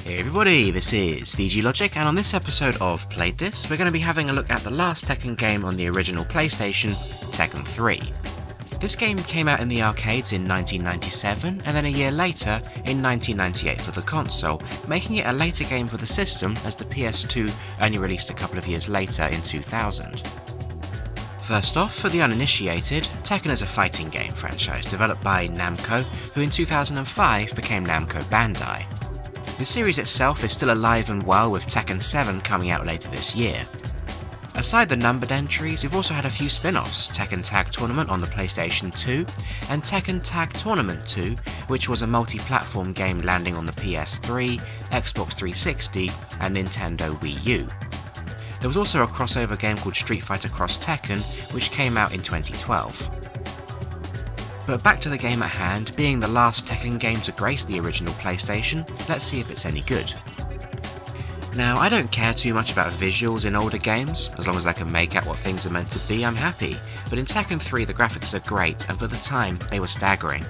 Hey everybody, this is VG Logic, and on this episode of Played This, we're going to be having a look at the last Tekken game on the original PlayStation, Tekken 3. This game came out in the arcades in 1997, and then a year later, in 1998 for the console, making it a later game for the system as the PS2 only released a couple of years later in 2000. First off, for the uninitiated, Tekken is a fighting game franchise developed by Namco, who in 2005 became Namco Bandai. The series itself is still alive and well, with Tekken 7 coming out later this year. Aside the numbered entries, we've also had a few spin-offs: Tekken Tag Tournament on the PlayStation 2, and Tekken Tag Tournament 2, which was a multi-platform game landing on the PS3, Xbox 360, and Nintendo Wii U. There was also a crossover game called Street Fighter Cross Tekken, which came out in 2012. But back to the game at hand, being the last Tekken game to grace the original PlayStation, let's see if it's any good. Now, I don't care too much about visuals in older games. As long as I can make out what things are meant to be, I'm happy. But in Tekken 3 the graphics are great, and for the time, they were staggering.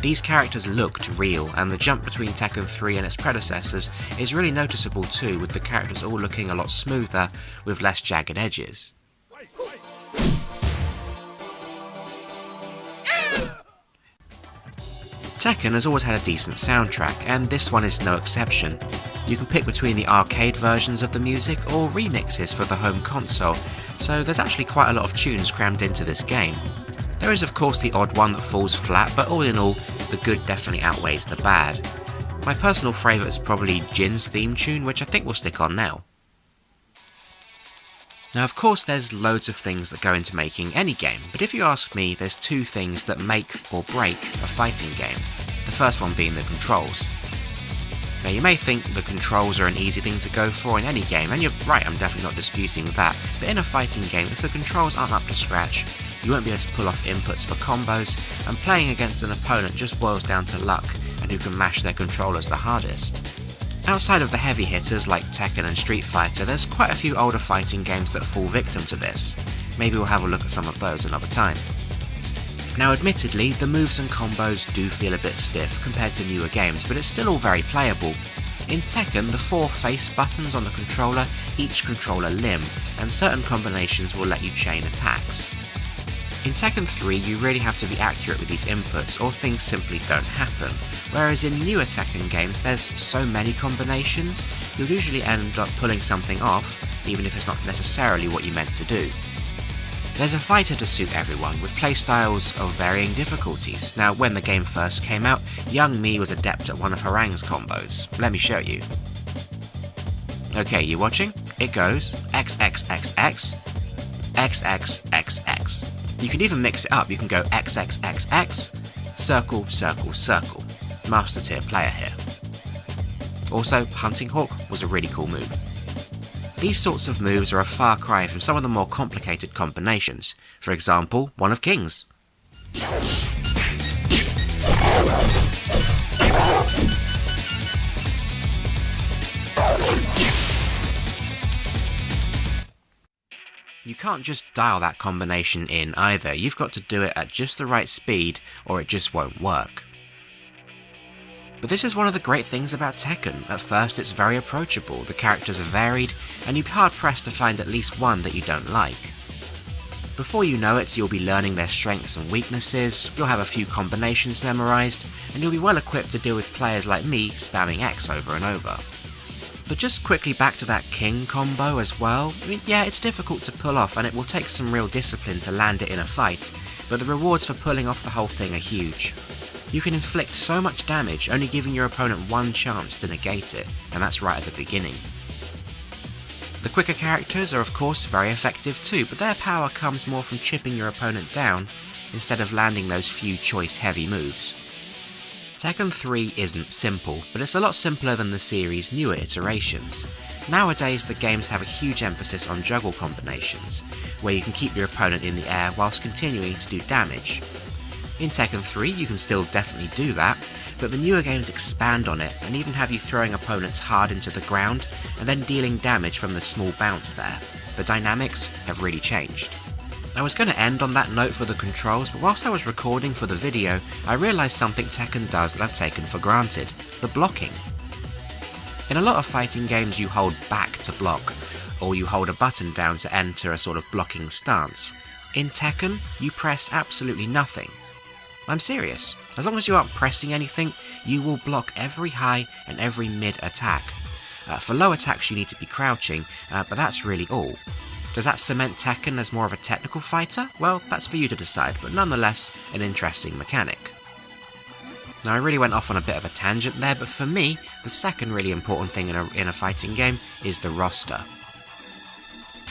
These characters looked real, and the jump between Tekken 3 and its predecessors is really noticeable too, with the characters all looking a lot smoother, with less jagged edges. Tekken has always had a decent soundtrack, and this one is no exception. You can pick between the arcade versions of the music or remixes for the home console, so there's actually quite a lot of tunes crammed into this game. There is of course the odd one that falls flat, but all in all, the good definitely outweighs the bad. My personal favourite is probably Jin's theme tune, which I think will stick on now. Now of course there's loads of things that go into making any game, but if you ask me, there's two things that make or break a fighting game. The first one being the controls. Now you may think the controls are an easy thing to go for in any game, and you're right, I'm definitely not disputing that, but in a fighting game, if the controls aren't up to scratch, you won't be able to pull off inputs for combos, and playing against an opponent just boils down to luck, and who can mash their controllers the hardest. Outside of the heavy hitters like Tekken and Street Fighter, there's quite a few older fighting games that fall victim to this. Maybe we'll have a look at some of those another time. Now admittedly, the moves and combos do feel a bit stiff compared to newer games, but it's still all very playable. In Tekken, the 4 face buttons on the controller each control a limb, and certain combinations will let you chain attacks. In Tekken 3 you really have to be accurate with these inputs, or things simply don't happen, whereas in newer Tekken games there's so many combinations, you'll usually end up pulling something off, even if it's not necessarily what you meant to do. There's a fighter to suit everyone, with playstyles of varying difficulties. Now when the game first came out, young me was adept at one of Harang's combos. Let me show you. Okay, you watching? It goes XXXX, XXXX. You can even mix it up, you can go XXXX, circle, circle, circle. Master tier player here. Also, Hunting Hawk was a really cool move. These sorts of moves are a far cry from some of the more complicated combinations. For example, one of King's. You can't just dial that combination in either, you've got to do it at just the right speed or it just won't work. But this is one of the great things about Tekken. At first it's very approachable, the characters are varied, and you'll be hard pressed to find at least one that you don't like. Before you know it, you'll be learning their strengths and weaknesses, you'll have a few combinations memorised, and you'll be well equipped to deal with players like me spamming X over and over. But just quickly back to that King combo as well. I mean, yeah, it's difficult to pull off and it will take some real discipline to land it in a fight, but the rewards for pulling off the whole thing are huge. You can inflict so much damage, only giving your opponent one chance to negate it, and that's right at the beginning. The quicker characters are of course very effective too, but their power comes more from chipping your opponent down, instead of landing those few choice heavy moves. Tekken 3 isn't simple, but it's a lot simpler than the series' newer iterations. Nowadays the games have a huge emphasis on juggle combinations, where you can keep your opponent in the air whilst continuing to do damage. In Tekken 3 you can still definitely do that, but the newer games expand on it and even have you throwing opponents hard into the ground and then dealing damage from the small bounce there. The dynamics have really changed. I was going to end on that note for the controls, but whilst I was recording for the video, I realised something Tekken does that I've taken for granted: the blocking. In a lot of fighting games you hold back to block, or you hold a button down to enter a sort of blocking stance. In Tekken, you press absolutely nothing. I'm serious. As long as you aren't pressing anything, you will block every high and every mid attack. For low attacks you need to be crouching, but that's really all. Does that cement Tekken as more of a technical fighter? Well, that's for you to decide, but nonetheless, an interesting mechanic. Now I really went off on a bit of a tangent there, but for me, the second really important thing in a fighting game is the roster.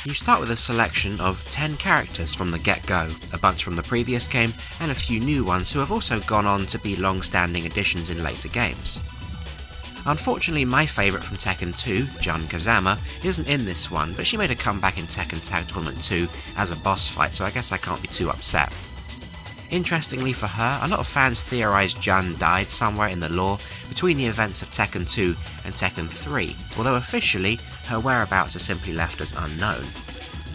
You start with a selection of 10 characters from the get-go, a bunch from the previous game, and a few new ones who have also gone on to be long-standing additions in later games. Unfortunately, my favourite from Tekken 2, Jun Kazama, isn't in this one, but she made a comeback in Tekken Tag Tournament 2 as a boss fight, so I guess I can't be too upset. Interestingly for her, a lot of fans theorise Jun died somewhere in the lore between the events of Tekken 2 and Tekken 3, although officially, her whereabouts are simply left as unknown.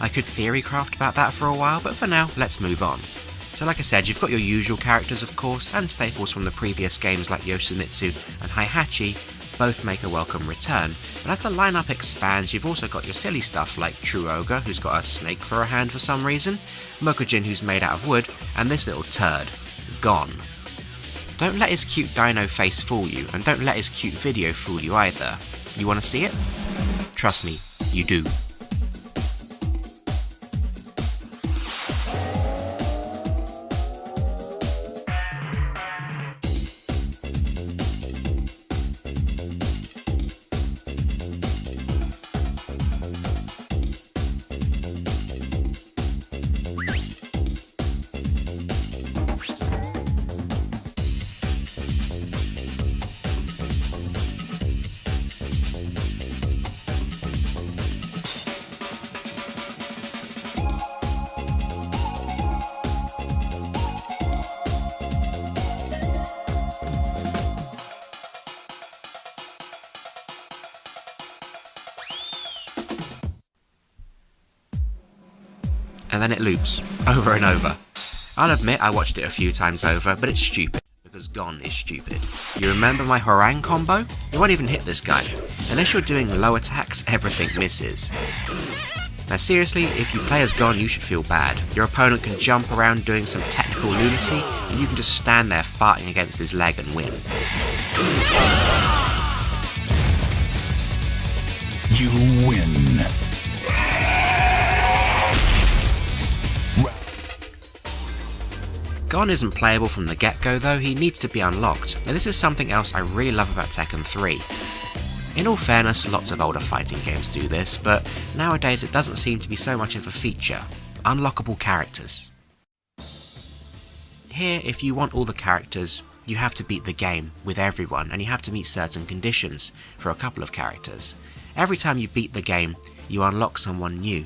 I could theorycraft about that for a while, but for now, let's move on. So like I said, you've got your usual characters of course, and staples from the previous games like Yoshimitsu and Heihachi both make a welcome return, but as the lineup expands you've also got your silly stuff like True Ogre, who's got a snake for a hand for some reason, Mokujin, who's made out of wood, and this little turd, Gon. Don't let his cute dino face fool you, and don't let his cute video fool you either. You want to see it? Trust me, you do. And then it loops, over and over. I'll admit I watched it a few times over, but it's stupid, because Gon is stupid. You remember my Harang combo? You won't even hit this guy. Unless you're doing low attacks, everything misses. Now seriously, if you play as Gon, you should feel bad. Your opponent can jump around doing some technical lunacy, and you can just stand there farting against his leg and win. You win. Gon isn't playable from the get-go though, he needs to be unlocked, and this is something else I really love about Tekken 3. In all fairness, lots of older fighting games do this, but nowadays it doesn't seem to be so much of a feature. Unlockable characters. Here, if you want all the characters, you have to beat the game with everyone, and you have to meet certain conditions for a couple of characters. Every time you beat the game, you unlock someone new.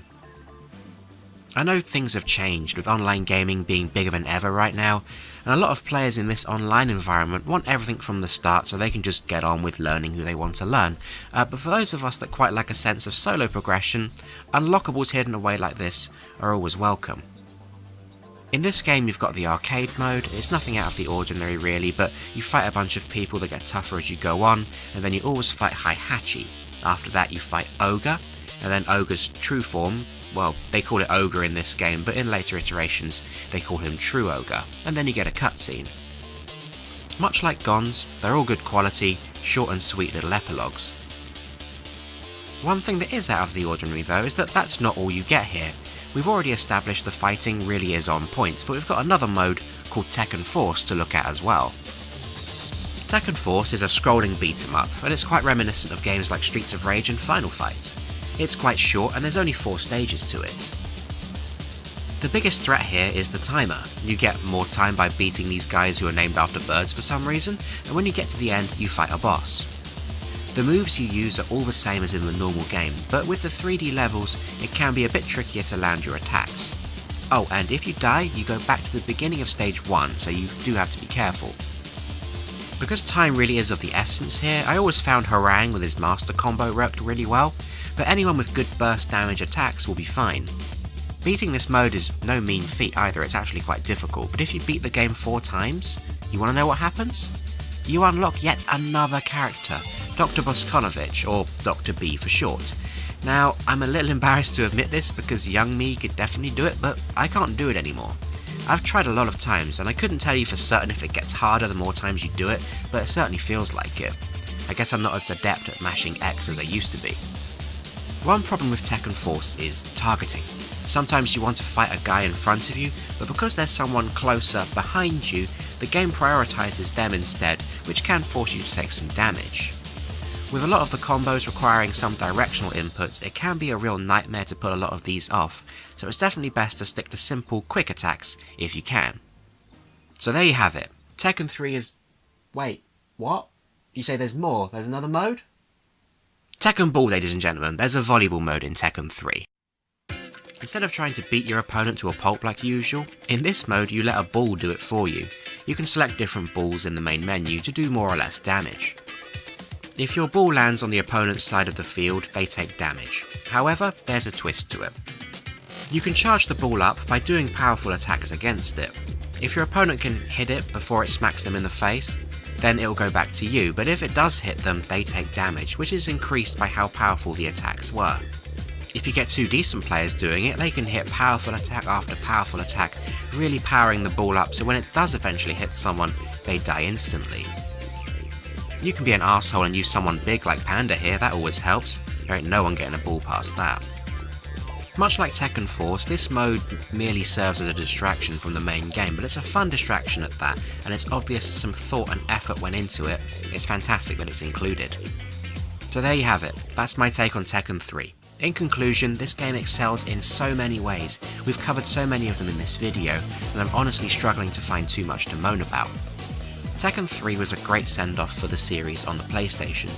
I know things have changed, with online gaming being bigger than ever right now, and a lot of players in this online environment want everything from the start so they can just get on with learning who they want to learn. But for those of us that quite like a sense of solo progression, unlockables hidden away like this are always welcome. In this game you've got the arcade mode. It's nothing out of the ordinary really, but you fight a bunch of people that get tougher as you go on, and then you always fight Heihachi. After that you fight Ogre, and then Ogre's true form, well, they call it Ogre in this game, but in later iterations they call him True Ogre, and then you get a cutscene. Much like Gon's, they're all good quality, short and sweet little epilogues. One thing that is out of the ordinary though is that that's not all you get here. We've already established the fighting really is on point, but we've got another mode called Tekken Force to look at as well. Tekken Force is a scrolling beat 'em up, and it's quite reminiscent of games like Streets of Rage and Final Fight. It's quite short and there's only 4 stages to it. The biggest threat here is the timer. You get more time by beating these guys who are named after birds for some reason, and when you get to the end you fight a boss. The moves you use are all the same as in the normal game, but with the 3D levels it can be a bit trickier to land your attacks. Oh, and if you die you go back to the beginning of stage 1, so you do have to be careful. Because time really is of the essence here, I always found Harang with his master combo worked really well, but anyone with good burst damage attacks will be fine. Beating this mode is no mean feat either, it's actually quite difficult, but if you beat the game 4 times, you want to know what happens? You unlock yet another character, Dr. Boskonovich, or Dr. B for short. Now, I'm a little embarrassed to admit this because young me could definitely do it, but I can't do it anymore. I've tried a lot of times, and I couldn't tell you for certain if it gets harder the more times you do it, but it certainly feels like it. I guess I'm not as adept at mashing X as I used to be. One problem with Tekken Force is targeting. Sometimes you want to fight a guy in front of you, but because there's someone closer behind you, the game prioritizes them instead, which can force you to take some damage. With a lot of the combos requiring some directional inputs, it can be a real nightmare to pull a lot of these off, so it's definitely best to stick to simple, quick attacks if you can. So there you have it. Tekken 3 is... Wait, what? You say there's more? There's another mode? Tekken Ball, ladies and gentlemen, there's a volleyball mode in Tekken 3. Instead of trying to beat your opponent to a pulp like usual, in this mode you let a ball do it for you. You can select different balls in the main menu to do more or less damage. If your ball lands on the opponent's side of the field, they take damage. However, there's a twist to it. You can charge the ball up by doing powerful attacks against it. If your opponent can hit it before it smacks them in the face, then it'll go back to you, but if it does hit them, they take damage, which is increased by how powerful the attacks were. If you get two decent players doing it, they can hit powerful attack after powerful attack, really powering the ball up so when it does eventually hit someone, they die instantly. You can be an arsehole and use someone big like Panda here, that always helps. There ain't no one getting a ball past that. Much like Tekken Force, this mode merely serves as a distraction from the main game, but it's a fun distraction at that, and it's obvious some thought and effort went into it. It's fantastic that it's included. So there you have it, that's my take on Tekken 3. In conclusion, this game excels in so many ways. We've covered so many of them in this video, and I'm honestly struggling to find too much to moan about. Tekken 3 was a great send-off for the series on the PlayStation.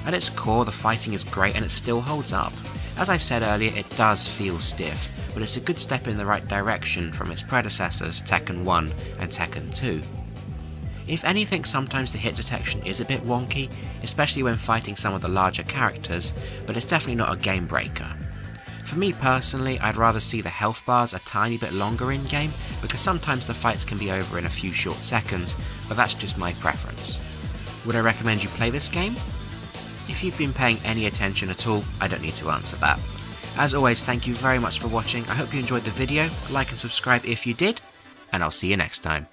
At its core, the fighting is great and it still holds up. As I said earlier, it does feel stiff, but it's a good step in the right direction from its predecessors Tekken 1 and Tekken 2. If anything, sometimes the hit detection is a bit wonky, especially when fighting some of the larger characters, but it's definitely not a game breaker. For me personally, I'd rather see the health bars a tiny bit longer in-game, because sometimes the fights can be over in a few short seconds, but that's just my preference. Would I recommend you play this game? If you've been paying any attention at all, I don't need to answer that. As always, thank you very much for watching, I hope you enjoyed the video, like and subscribe if you did, and I'll see you next time.